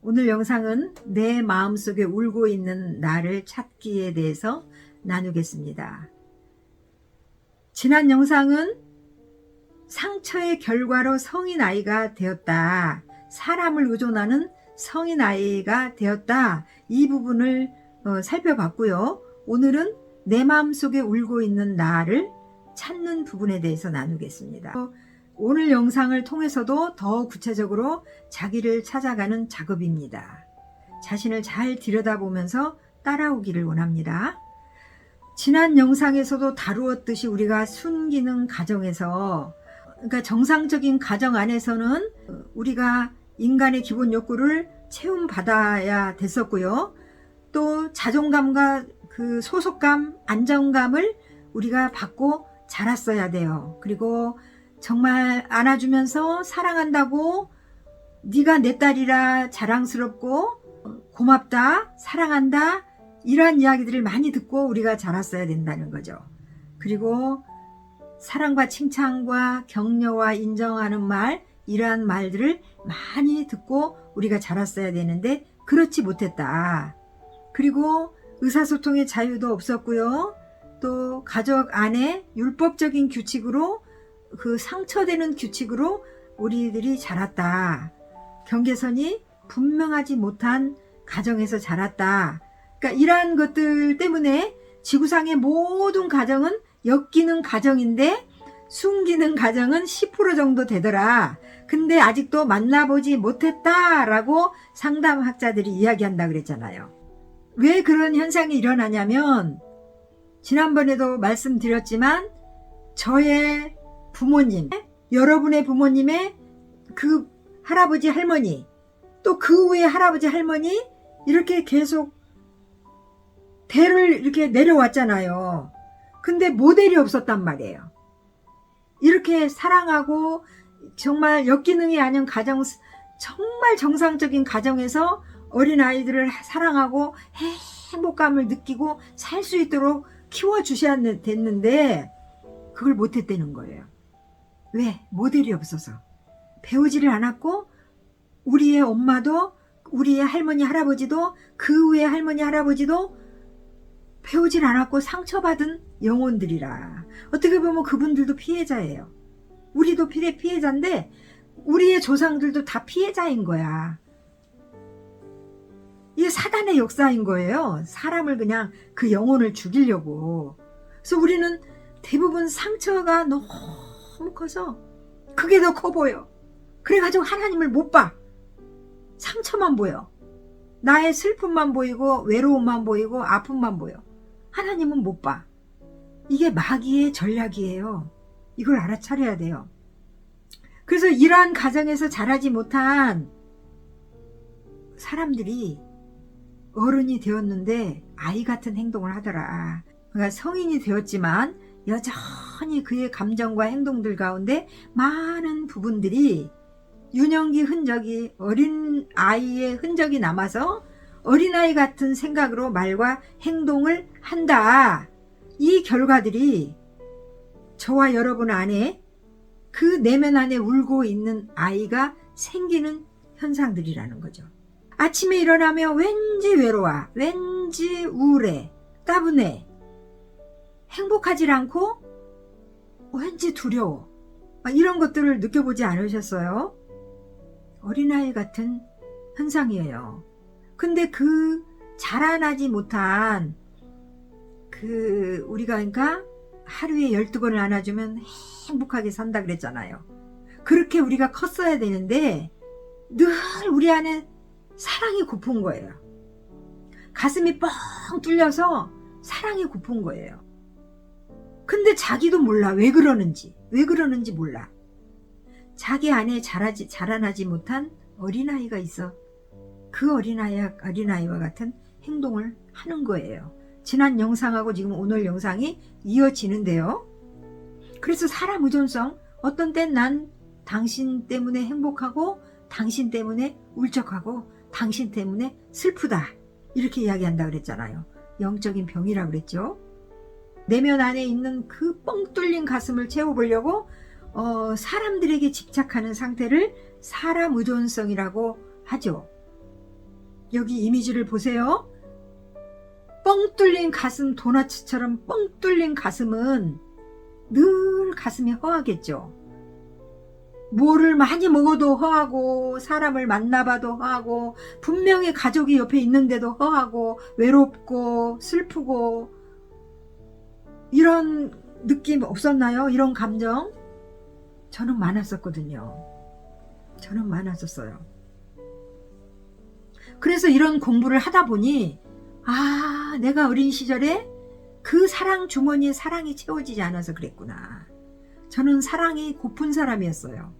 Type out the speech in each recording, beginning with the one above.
오늘 영상은 내 마음속에 울고 있는 나를 찾기에 대해서 나누겠습니다. 지난 영상은 상처의 결과로 성인 아이가 되었다. 사람을 의존하는 성인 아이가 되었다. 이 부분을 살펴봤고요. 오늘은 내 마음속에 울고 있는 나를 찾는 부분에 대해서 나누겠습니다. 오늘 영상을 통해서도 더 구체적으로 자기를 찾아가는 작업입니다. 자신을 잘 들여다보면서 따라오기를 원합니다. 지난 영상에서도 다루었듯이 우리가 순기능 가정에서, 그러니까 정상적인 가정 안에서는 우리가 인간의 기본 욕구를 채움받아야 됐었고요. 또 자존감과 그 소속감, 안정감을 우리가 받고 자랐어야 돼요. 그리고 정말 안아주면서 사랑한다고, 네가 내 딸이라 자랑스럽고 고맙다, 사랑한다, 이러한 이야기들을 많이 듣고 우리가 자랐어야 된다는 거죠. 그리고 사랑과 칭찬과 격려와 인정하는 말, 이러한 말들을 많이 듣고 우리가 자랐어야 되는데 그렇지 못했다. 그리고 의사소통의 자유도 없었고요. 또 가족 안에 율법적인 규칙으로, 그 상처되는 규칙으로 우리들이 자랐다. 경계선이 분명하지 못한 가정에서 자랐다. 그러니까 이러한 것들 때문에 지구상의 모든 가정은 엮이는 가정인데 숨기는 가정은 10% 정도 되더라. 근데 아직도 만나보지 못했다라고 상담학자들이 이야기한다 그랬잖아요. 왜 그런 현상이 일어나냐면, 지난번에도 말씀드렸지만 저의 부모님, 여러분의 부모님의 그 할아버지 할머니, 또 그 후에 할아버지 할머니, 이렇게 계속 대를 이렇게 내려왔잖아요. 근데 모델이 없었단 말이에요. 이렇게 사랑하고 정말 역기능이 아닌 가정, 정말 정상적인 가정에서 어린아이들을 사랑하고 행복감을 느끼고 살 수 있도록 키워주셔야 됐는데 그걸 못했다는 거예요. 왜? 모델이 없어서. 배우지를 않았고, 우리의 엄마도, 우리의 할머니 할아버지도, 그 후에 할머니 할아버지도 배우질 않았고 상처받은 영혼들이라. 어떻게 보면 그분들도 피해자예요. 우리도 피해자인데 우리의 조상들도 다 피해자인 거야. 이게 사단의 역사인 거예요. 사람을 그냥 그 영혼을 죽이려고. 그래서 우리는 대부분 상처가 너무 커서 그게 더 커 보여. 그래가지고 하나님을 못 봐. 상처만 보여. 나의 슬픔만 보이고 외로움만 보이고 아픔만 보여. 하나님은 못 봐. 이게 마귀의 전략이에요. 이걸 알아차려야 돼요. 그래서 이러한 가정에서 자라지 못한 사람들이 어른이 되었는데 아이 같은 행동을 하더라. 그러니까 성인이 되었지만 여전히 그의 감정과 행동들 가운데 많은 부분들이 유년기 흔적이, 어린 아이의 흔적이 남아서 어린아이 같은 생각으로 말과 행동을 한다. 이 결과들이 저와 여러분 안에, 그 내면 안에 울고 있는 아이가 생기는 현상들이라는 거죠. 아침에 일어나면 왠지 외로워, 왠지 우울해, 따분해, 행복하지 않고 왠지 두려워, 이런 것들을 느껴보지 않으셨어요? 어린아이 같은 현상이에요. 근데 그 자라나지 못한 우리가 그러니까 하루에 12번을 안아주면 행복하게 산다 그랬잖아요. 그렇게 우리가 컸어야 되는데 늘 우리 안에 사랑이 고픈 거예요. 가슴이 뻥 뚫려서 사랑이 고픈 거예요. 근데 자기도 몰라. 왜 그러는지 몰라. 자기 안에 자라나지 못한 어린아이가 있어. 그 어린아이와 같은 행동을 하는 거예요. 지난 영상하고 지금 오늘 영상이 이어지는데요. 그래서 사람 의존성, 어떤 땐 난 당신 때문에 행복하고, 당신 때문에 울적하고, 당신 때문에 슬프다, 이렇게 이야기한다 그랬잖아요. 영적인 병이라고 그랬죠. 내면 안에 있는 그 뻥 뚫린 가슴을 채워보려고 사람들에게 집착하는 상태를 사람 의존성이라고 하죠. 여기 이미지를 보세요. 뻥 뚫린 가슴, 도넛처럼 뻥 뚫린 가슴은 늘 가슴이 허하겠죠. 뭐를 많이 먹어도 허하고 사람을 만나봐도 허하고 분명히 가족이 옆에 있는데도 허하고 외롭고 슬프고 이런 느낌 없었나요? 이런 감정? 저는 많았었거든요. 저는 많았었어요. 그래서 이런 공부를 하다 보니 내가 어린 시절에 그 사랑 주머니에 사랑이 채워지지 않아서 그랬구나. 저는 사랑이 고픈 사람이었어요.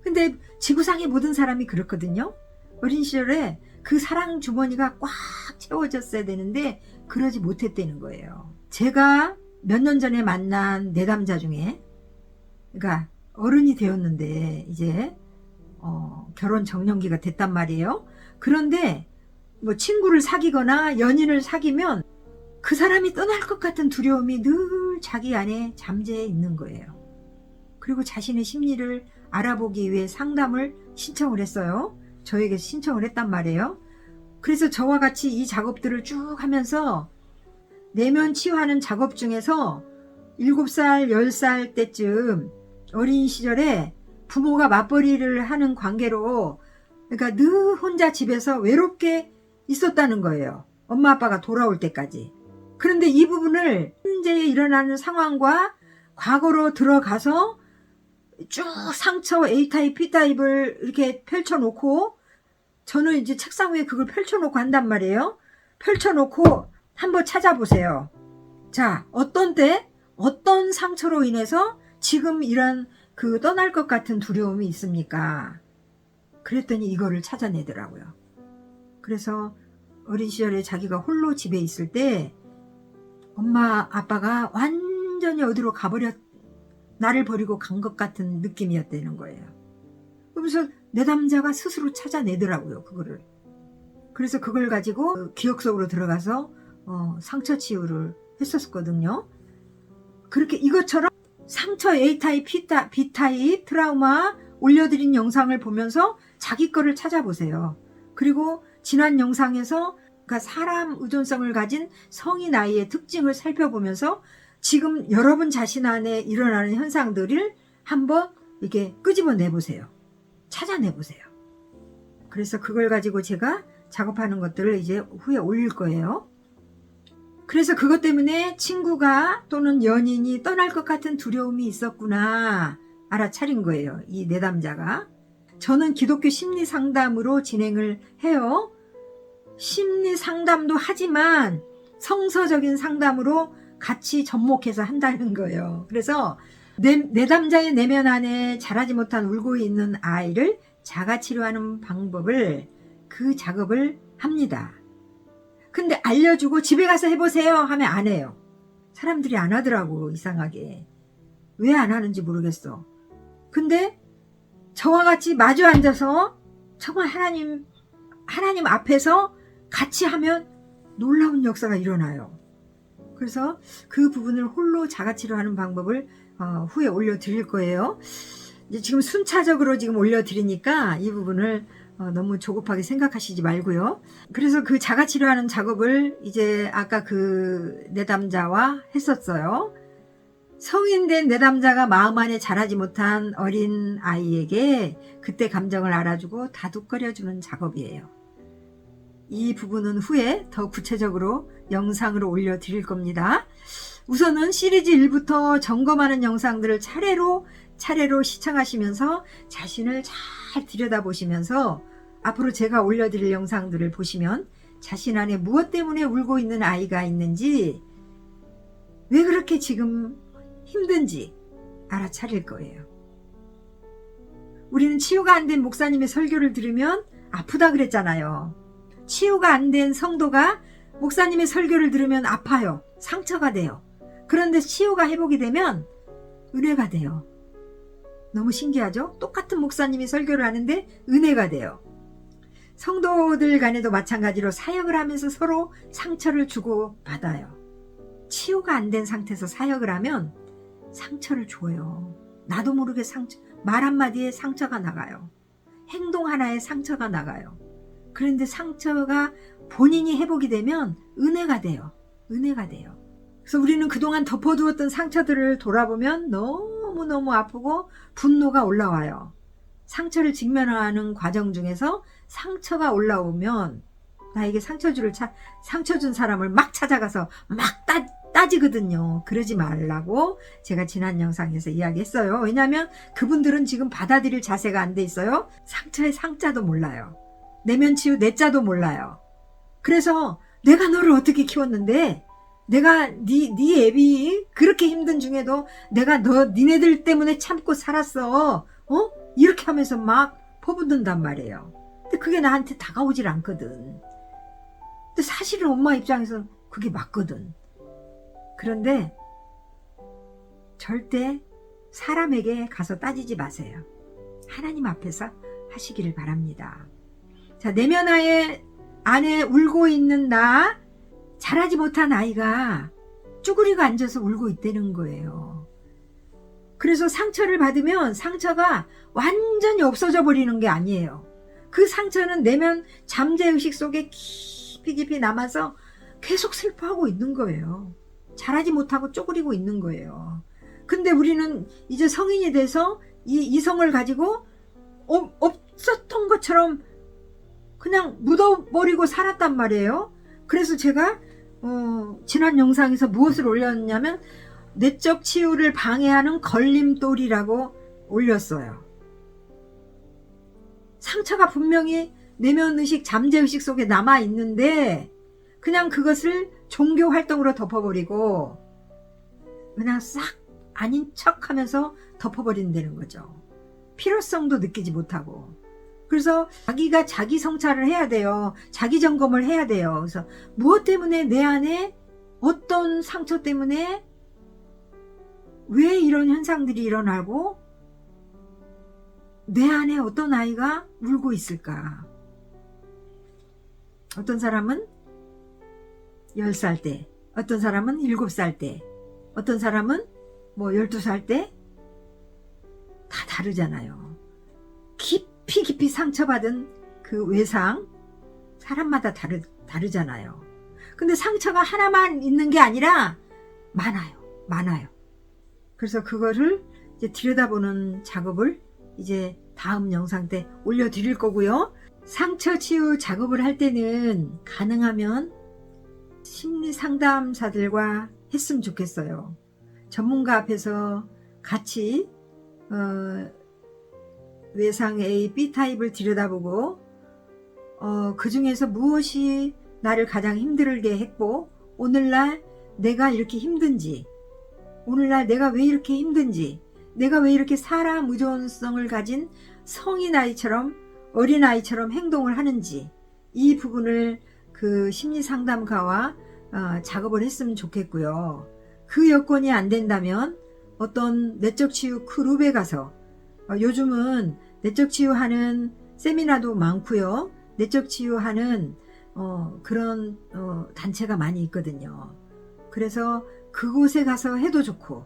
근데 지구상의 모든 사람이 그렇거든요. 어린 시절에 그 사랑 주머니가 꽉 채워졌어야 되는데 그러지 못했다는 거예요. 제가 몇 년 전에 만난 내담자 중에, 그러니까 어른이 되었는데 이제 결혼 정년기가 됐단 말이에요. 그런데 뭐 친구를 사귀거나 연인을 사귀면 그 사람이 떠날 것 같은 두려움이 늘 자기 안에 잠재해 있는 거예요. 그리고 자신의 심리를 알아보기 위해 상담을 신청을 했어요. 저에게 신청을 했단 말이에요. 그래서 저와 같이 이 작업들을 쭉 하면서 내면 치유하는 작업 중에서 7살, 10살 때쯤 어린 시절에 부모가 맞벌이를 하는 관계로, 그러니까 늘 혼자 집에서 외롭게 있었다는 거예요. 엄마 아빠가 돌아올 때까지. 그런데 이 부분을 현재 일어나는 상황과 과거로 들어가서 쭉 상처 A타입, B타입을 이렇게 펼쳐놓고, 저는 이제 책상 위에 그걸 펼쳐놓고 한단 말이에요. 펼쳐놓고 한번 찾아보세요. 자, 어떤 때 어떤 상처로 인해서 지금 이런 그 떠날 것 같은 두려움이 있습니까? 그랬더니 이거를 찾아내더라고요. 그래서 어린 시절에 자기가 홀로 집에 있을 때 엄마 아빠가 완전히 어디로 나를 버리고 간 것 같은 느낌이었다는 거예요. 그러면서 내담자가 스스로 찾아내더라고요, 그거를. 그래서 그걸 가지고 기억 속으로 들어가서 상처 치유를 했었거든요. 그렇게 이것처럼 상처 A타입, B타입, 트라우마 올려드린 영상을 보면서 자기 거를 찾아보세요. 그리고 지난 영상에서 그러니까 사람 의존성을 가진 성인 아이의 특징을 살펴보면서 지금 여러분 자신 안에 일어나는 현상들을 한번 이렇게 끄집어내보세요. 찾아내보세요. 그래서 그걸 가지고 제가 작업하는 것들을 이제 후에 올릴 거예요. 그래서 그것 때문에 친구가 또는 연인이 떠날 것 같은 두려움이 있었구나 알아차린 거예요. 이 내담자가. 저는 기독교 심리상담으로 진행을 해요. 심리상담도 하지만 성서적인 상담으로 같이 접목해서 한다는 거예요. 그래서 내담자의 내면 안에 자라지 못한 울고 있는 아이를 자가치료하는 방법을, 그 작업을 합니다. 근데 알려주고 집에 가서 해보세요 하면 안 해요. 사람들이 안 하더라고, 이상하게. 왜 안 하는지 모르겠어. 근데 저와 같이 마주 앉아서 정말 하나님 앞에서 같이 하면 놀라운 역사가 일어나요. 그래서 그 부분을 홀로 자가치료하는 방법을 후에 올려드릴 거예요. 이제 지금 순차적으로 지금 올려드리니까 이 부분을 너무 조급하게 생각하시지 말고요. 그래서 그 자가치료하는 작업을 이제 아까 그 내담자와 했었어요. 성인된 내담자가 마음 안에 자라지 못한 어린 아이에게 그때 감정을 알아주고 다독거려주는 작업이에요. 이 부분은 후에 더 구체적으로 영상으로 올려드릴 겁니다. 우선은 시리즈 1부터 점검하는 영상들을 차례로 시청하시면서 자신을 잘 들여다보시면서 앞으로 제가 올려드릴 영상들을 보시면 자신 안에 무엇 때문에 울고 있는 아이가 있는지, 왜 그렇게 지금 힘든지 알아차릴 거예요. 우리는 치유가 안 된 목사님의 설교를 들으면 아프다 그랬잖아요. 치유가 안 된 성도가 목사님의 설교를 들으면 아파요. 상처가 돼요. 그런데 치유가 회복이 되면 은혜가 돼요. 너무 신기하죠? 똑같은 목사님이 설교를 하는데 은혜가 돼요. 성도들 간에도 마찬가지로 사역을 하면서 서로 상처를 주고 받아요. 치유가 안 된 상태에서 사역을 하면 상처를 줘요. 나도 모르게 말 한마디에 상처가 나가요. 행동 하나에 상처가 나가요. 그런데 상처가 본인이 회복이 되면 은혜가 돼요. 은혜가 돼요. 그래서 우리는 그동안 덮어두었던 상처들을 돌아보면 너무너무 아프고 분노가 올라와요. 상처를 직면하는 과정 중에서 상처가 올라오면 나에게 상처 준 사람을 막 찾아가서 막 따지거든요. 그러지 말라고 제가 지난 영상에서 이야기했어요. 왜냐하면 그분들은 지금 받아들일 자세가 안 돼 있어요. 상처의 상자도 몰라요. 내면 치유 내자도 몰라요. 그래서 내가 너를 어떻게 키웠는데, 내가 네 애비 그렇게 힘든 중에도 내가 니네들 때문에 참고 살았어. 이렇게 하면서 막 퍼붓는단 말이에요. 근데 그게 나한테 다가오질 않거든. 근데 사실은 엄마 입장에서는 그게 맞거든. 그런데 절대 사람에게 가서 따지지 마세요. 하나님 앞에서 하시기를 바랍니다. 자, 내면 안에 울고 있는 나, 자라지 못한 아이가 쭈그리고 앉아서 울고 있다는 거예요. 그래서 상처를 받으면 상처가 완전히 없어져 버리는 게 아니에요. 그 상처는 내면 잠재의식 속에 깊이 남아서 계속 슬퍼하고 있는 거예요. 자라지 못하고 쪼그리고 있는 거예요. 근데 우리는 이제 성인이 돼서 이 이성을 가지고 없었던 것처럼 그냥 묻어버리고 살았단 말이에요. 그래서 제가 지난 영상에서 무엇을 올렸냐면 내적 치유를 방해하는 걸림돌이라고 올렸어요. 상처가 분명히 내면의식, 잠재의식 속에 남아있는데 그냥 그것을 종교 활동으로 덮어버리고 그냥 싹 아닌 척하면서 덮어버린다는 거죠. 필요성도 느끼지 못하고. 그래서 자기가 자기 성찰을 해야 돼요. 자기 점검을 해야 돼요. 그래서 무엇 때문에 내 안에 어떤 상처 때문에 왜 이런 현상들이 일어나고 내 안에 어떤 아이가 울고 있을까? 어떤 사람은 10살 때, 어떤 사람은 7살 때, 어떤 사람은 12살 때 다 다르잖아요. 깊이 상처받은 그 외상, 사람마다 다르잖아요. 근데 상처가 하나만 있는 게 아니라 많아요. 그래서 그거를 이제 들여다보는 작업을 이제 다음 영상 때 올려드릴 거고요. 상처 치유 작업을 할 때는 가능하면 심리 상담사들과 했으면 좋겠어요. 전문가 앞에서 같이 외상 A, B타입을 들여다보고 그 중에서 무엇이 나를 가장 힘들게 했고 오늘날 내가 이렇게 힘든지, 오늘날 내가 왜 이렇게 힘든지, 내가 왜 이렇게 사람 의존성을 가진 성인아이처럼 어린아이처럼 행동을 하는지, 이 부분을 그 심리상담가와 작업을 했으면 좋겠고요. 그 여건이 안 된다면 어떤 내적 치유 그룹에 가서 요즘은 내적 치유하는 세미나도 많고요. 내적 치유하는 그런 단체가 많이 있거든요. 그래서 그곳에 가서 해도 좋고,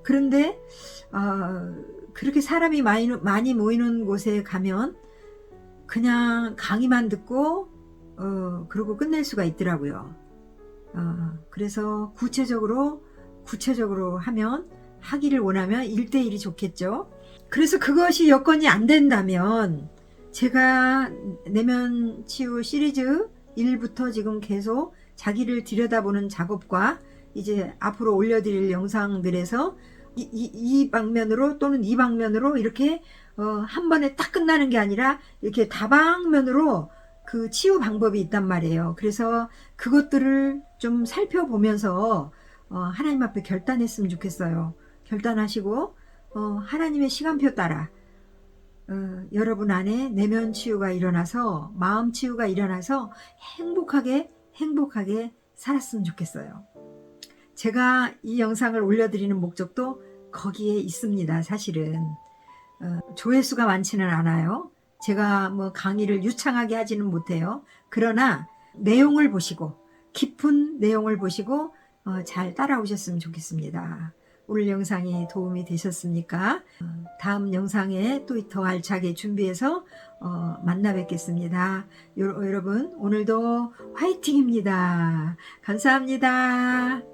그런데 그렇게 사람이 많이 모이는 곳에 가면 그냥 강의만 듣고 그러고 끝낼 수가 있더라고요. 그래서 구체적으로 하면, 하기를 원하면 1대1이 좋겠죠. 그래서 그것이 여건이 안 된다면 제가 내면 치유 시리즈 1부터 지금 계속 자기를 들여다보는 작업과 이제 앞으로 올려드릴 영상들에서 이 방면으로 또는 이 방면으로 이렇게 한 번에 딱 끝나는 게 아니라 이렇게 다방면으로 그 치유 방법이 있단 말이에요. 그래서 그것들을 좀 살펴보면서 하나님 앞에 결단했으면 좋겠어요. 결단하시고 하나님의 시간표 따라 여러분 안에 내면 치유가 일어나서, 마음 치유가 일어나서 행복하게 살았으면 좋겠어요. 제가 이 영상을 올려드리는 목적도 거기에 있습니다. 사실은 조회수가 많지는 않아요. 제가 강의를 유창하게 하지는 못해요. 그러나 내용을 보시고, 깊은 내용을 보시고 잘 따라오셨으면 좋겠습니다. 오늘 영상이 도움이 되셨습니까? 다음 영상에 또 더 알차게 준비해서 만나 뵙겠습니다. 여러분 오늘도 화이팅입니다. 감사합니다.